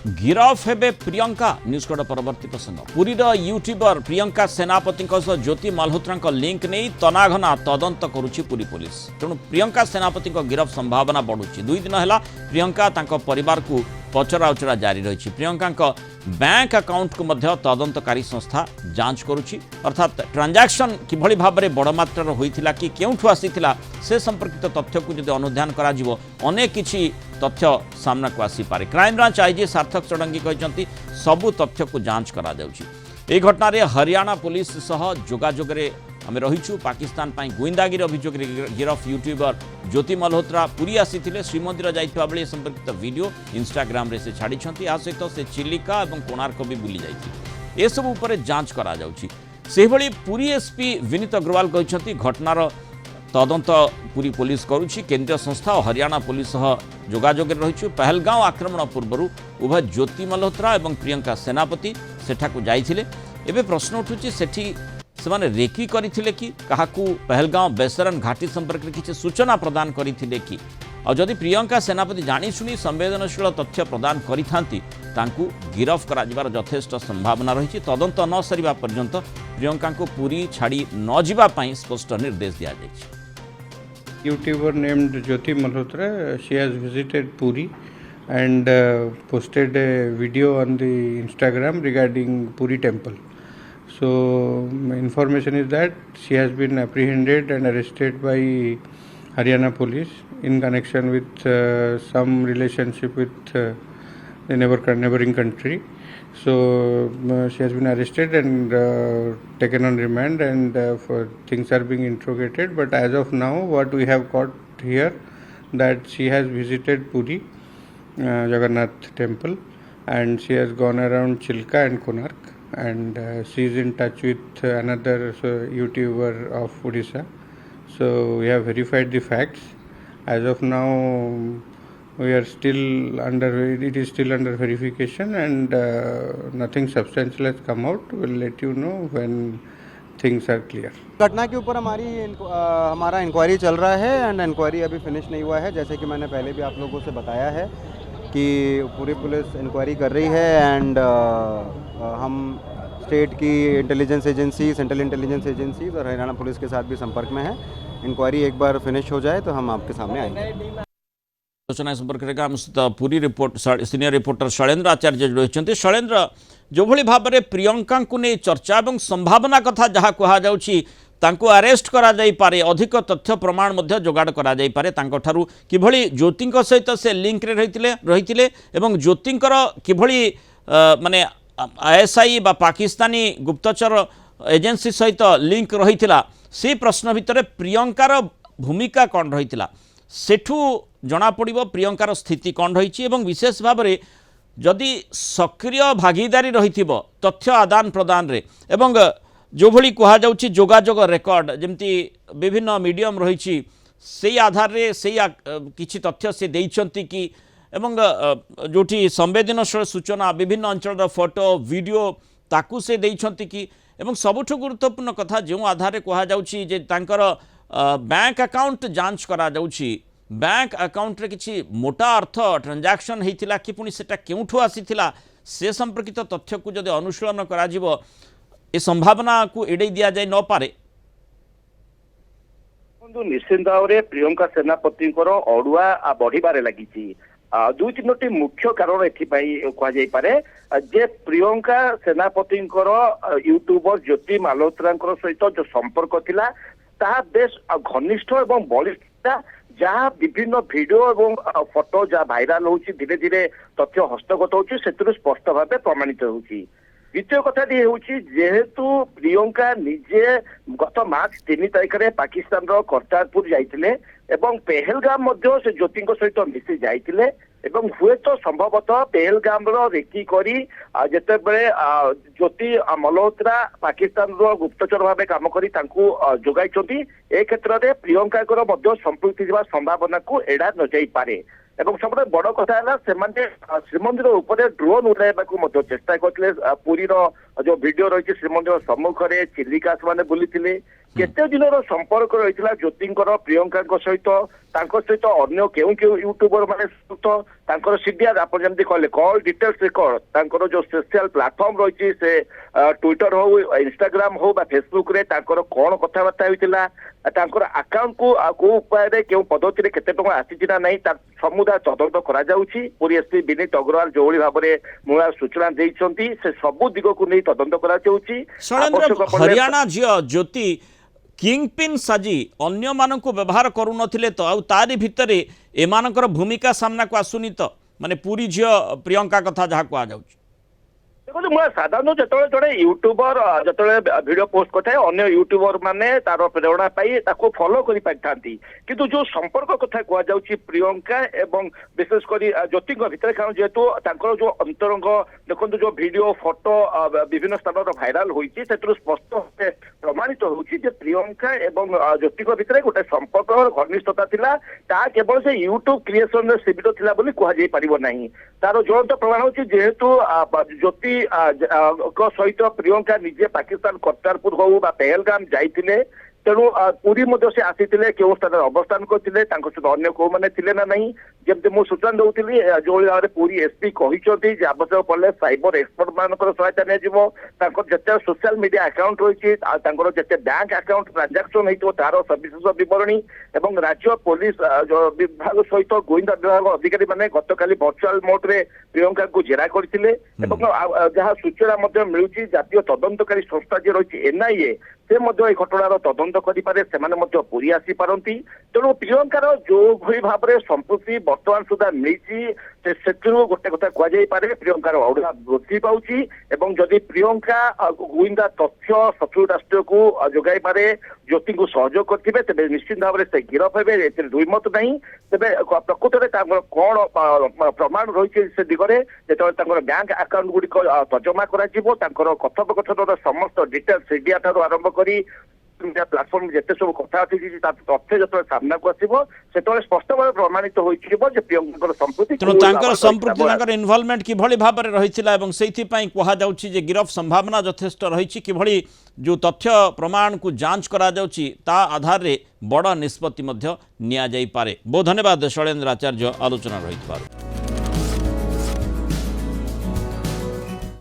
गिरफ हेबे प्रियंका न्यूजकोड परवर्ती प्रसंग पुरीर यूट्यूबर प्रियंका सेनापति ज्योति मल्होत्रा लिंक नहीं तनाघना तदंत करुछि पुरी पुलिस तेणु प्रियंका सेनापति गिरफ संभावना बढ़ुछि 2 दिन है प्रियंका तांको परिवार को पचराउचरा जारी रही प्रियंका बैंक अकाउंट को मध्य तदंतकारी संस्था जांच करुछि अर्थात ट्रांजैक्शन किभली भाव में बड़ मात्रार होइथिला कि केउठु आसीथिला से संपर्कित तथ्य को जदि अनुध्यान करा जिवो अनेक किछि तथ्य सामना को आसी पारे क्राइम ब्रांच आईजी सार्थक चौडंगी कहते सबू तथ्य को जांच करा जाउछि ए घटना रे हरियाणा पुलिस सह जोगाजोग रे आम रहीचु पाकिस्तान पाई गोइंदागिरी अभियोग गिरफ यूट्यूबर ज्योति मल्होत्रा पुरी आसीथिले श्रीमंदिर जाइथिबा बेले संपर्कित वीडियो इंस्टाग्राम रे से छाड़िछंती आ सहित से चिलिका और कोणार्क भी बुली जाइछि ए सब ऊपर जांच करा जाउछि सेहिभଳି पुरी एसपी विनीत अग्रवाल कहते घटनार तदंत पूरी पुलिस करुछि केंद्रीय संस्था और हरियाणा पुलिस सह जोगाजोग रही पहलगांव आक्रमण पूर्व उभय ज्योति मल्होत्रा और प्रियंका सेनापति सेठाकू जाइथिले एबे प्रश्न उठुछि सेठी सेमाने रेकी करथिले कि काहाकू पहलगांव बेसरन घाटी संपर्क में किसी सूचना प्रदान करथिले कि और जदि प्रियंका सेनापति जानी शुणी संवेदनशील तथ्य प्रदान करिथांती तांकू गिरफ कराजिबार यथेष्ट संभावना रही तदंत न सरिबा पर्यंत प्रियंका को पूरी छाड़ी न जिबा पई स्पष्ट निर्देश दिया जायछि YouTuber named Jyoti Malhotra, she has visited Puri and posted a video on the Instagram regarding Puri temple. So information is that she has been apprehended and arrested by Haryana police in connection with some relationship with the neighboring country. So she has been arrested and taken on remand and for things are being interrogated. But as of now, what we have got here that she has visited Puri Jagannath temple and she has gone around Chilka and Konark and she is in touch with another YouTuber of Odisha. So we have verified the facts. As of now, we are still under it is still under verification and nothing substantial has come out. We'll let you know when things are clear. घटना के ऊपर हमारा inquiry चल रहा है and inquiry अभी finish नहीं हुआ है जैसे कि मैंने पहले भी आप लोगों से बताया है कि पूरी पुलिस इंक्वायरी कर रही है एंड हम स्टेट की intelligence agency central intelligence agencies और हरियाणा पुलिस के साथ भी संपर्क में है इंक्वायरी एक बार फिनिश हो जाए तो हम आपके सामने आएंगे आलोचना संपर्क में पूरी रिपोर्ट सीनियर रिपोर्टर शैलेन्द्र आचार्य रही शैलेन्द्र जो भली भाव में प्रियंका को नहीं चर्चा और संभावना कथा जहाँ कहुच्छी अरेस्ट करा जाई पारे अधिक तथ्य प्रमाण मध्य जोगाड़ करा जाई पारे तांको किभली ज्योति सहित से लिंक रे रही एवं ज्योतिंकर किभली माने आईएसआई बा पाकिस्तानी गुप्तचर एजेंसी सहित लिंक रही से प्रश्न भितर प्रियंकार भूमिका कौन रही सेठू जना पड़िबो प्रियंकार स्थिति कौन रही एवं विशेष भाव में जदि सक्रिय भागीदारी रही तथ्य आदान प्रदान रे एवं जो भली कहुच्छी जोगाजोग रेकर्ड जमती विभिन्न मीडियम रही से आधार रे से किछि तथ्य से देइछंती कि एवं जोठी संवेदनशील सूचना विभिन्न अंचल फोटो वीडियो ताकू से देइछंती कि एवं सबुठ गुरुत्वपूर्ण कथा जो आधार रे कहुच्छी जे तांकर बैंक अकाउंट जांच करा जाउछि बैंक अकाउंट रे किछि मोटा अर्थ ट्रांजैक्शन हेतिला कि पुनी सेटा केउठु आसीथिला से संपर्कित तथ्य को जदि अनुशीलन करा जिवो ए संभावना को एडै दिया जाय न पारे निश्चित भाव में प्रियंका सेनापति अड़ुआ बढ़िबारे लगी 2-3टी मुख्य कारण एपारे जे प्रियंका सेनापति यूट्यूबर ज्योति मल्होत्रा सहित जो संपर्क थिला ता बेस घनिष्ठ और बलिष्ठ जहाँ विभिन्न वीडियो और फोटो जहाँ भाइराल होची धीरे धीरे तथ्य हस्तगत होची सेतुरु स्पष्ट भाव प्रमाणित होची द्वितीय कथा जेहेतु प्रियंका निजे गत मार्च 3 तारिख में पाकिस्तान करतारपुर जाइतिले एवं पहलगाम से ज्योति सहित मिसी जाइतिले एवं हुए तो संभवतः पहलगाम रेकी करी जेतेबेले ज्योति मल्होत्रा पाकिस्तान गुप्तचर भाव काम करी तांकू जोगाइछंती ए क्षेत्र में प्रियंका संपृक्ति थिबा संभावना को एड़ा न जाई पारे एवं सब बड़ कथा है श्रीमंदिर उपरे ड्रोन उड़ाइबा चेष्टा करते पुरीर जो वीडियो रही श्रीमंदिर सम्मुख में चिलिका से बुली केते दिनर संपर्क रही ज्योतिंकर प्रियंका सहित सहित अन्य केउ केउ यूट्यूबर माने तांकर सीडीआर आप जमती कहले कॉल डिटेल्स रिकॉर्ड तांकर जो सोशल प्लेटफॉर्म रही से ट्विटर हो इंस्टाग्राम हो बा फेसबुक रे तांकर कोन कथाबार्ता होइतिला तांकर अकाउंट को उपाय रे केउ पद्धति रे केते टका आसी ना नहीं समुदाय तदंत करा जाउची पुरी एसपी विनीत अग्रवाल जोड़ी भाव में मूला सूचना देइछंती से सबु दिग को नहीं तदंत करा जाउची हरियाणा झियो ज्योति किंगपिन साजी अन्य मानक व्यवहार करू नथिले तो आउ तारी भितरे एमानकर भूमिका सामना को आसुनी तो माने पूरी झियो प्रियंका कथा जहा को आ जाउची देखो मैं साधारण जो जड़े यूट्यूबर जो वीडियो पोस्ट करता है अन्य यूट्यूबर माने तार प्रेरणा पाई फॉलो कर पारि किंतु जो संपर्क कथा कहुच्छी प्रियंका एवं विशेषकर ज्योति भितर कारण जेहेतु जो अंतरंग देखो जो वीडियो फोटो विभिन्न स्थान भाइराल होती स्पष्ट प्रमाणित होची प्रियंका एवं ज्योति भितर गोटे संपर्क घनिष्ठता थिला ता केवल से यूट्यूब क्रिएशन सीमित थिला बोली कह पारिबो नाही तार ज्वलंत प्रमाण होची जेहेतु ज्योति सहित प्रियंका निजे पाकिस्तान करतारपुर हो पहलगाम जाइतिले तेणु पुरी से आसी केउ स्थान अवस्थान करते सहित अन्य कौ मैंने थे ना नहीं जमी मुझे सूचना दूसरी जो भाव में पुरी एसपी कहते आवश्यक पड़े साइबर एक्सपर्ट मान सहायता निते सोशल मीडिया अकाउंट रही जिते बैंक अकाउंट ट्रांजाक्शन हो तार सविशेष बरणी और राज्य पुलिस विभाग सहित गोइंदा विभाग अधिकारी मैंने गतकाली वर्चुआल मोड रे प्रियंका को जेरा करते जहाँ सूचना मिलूँ जातीय तदंतकारी संस्था जी रही एनआईए से घटनार तदंत करें से पुरी आसी पारती तेणु प्रियंकार जो भाई भाव में संपत्ति बर्तमान सुधा मिली गोटे कथा कहुपे प्रियंकार अड़ुआ वृद्धि पाऊँ एवं जदि प्रियंका गुइंदा तथ्य शत्रु राष्ट्र को जोगाई पारे ज्योति को सहयोग करेंगे तेज निश्चित भाव में से गिरफ हे दुईमत नहीं तेज प्रकृत में कौन प्रमाण रही से दिगरे जो बैंक अकाउंट गुड़िक तर्जमा कर कथोपकथन समस्त डिटेल सीडीआर ठार आरंभ करी प्लाटफर्म जिते सब कथा अच्छी तथ्य जो सामना को आसो से स्पष्ट भाव प्रमाणित हो प्रियंका संपत्ति तेणु संपृक्ति इनवॉल्वमेंट किभली भाव में रही से कहुच्छी गिरफ संभावना यथेष्ट रही कि जो तथ्य प्रमाण को जांच करा जाउची ता आधार रे बड़ निष्पत्ति निया जाई पारे। बहुत धन्यवाद शैलेंद्र आचार्य आलोचना रही।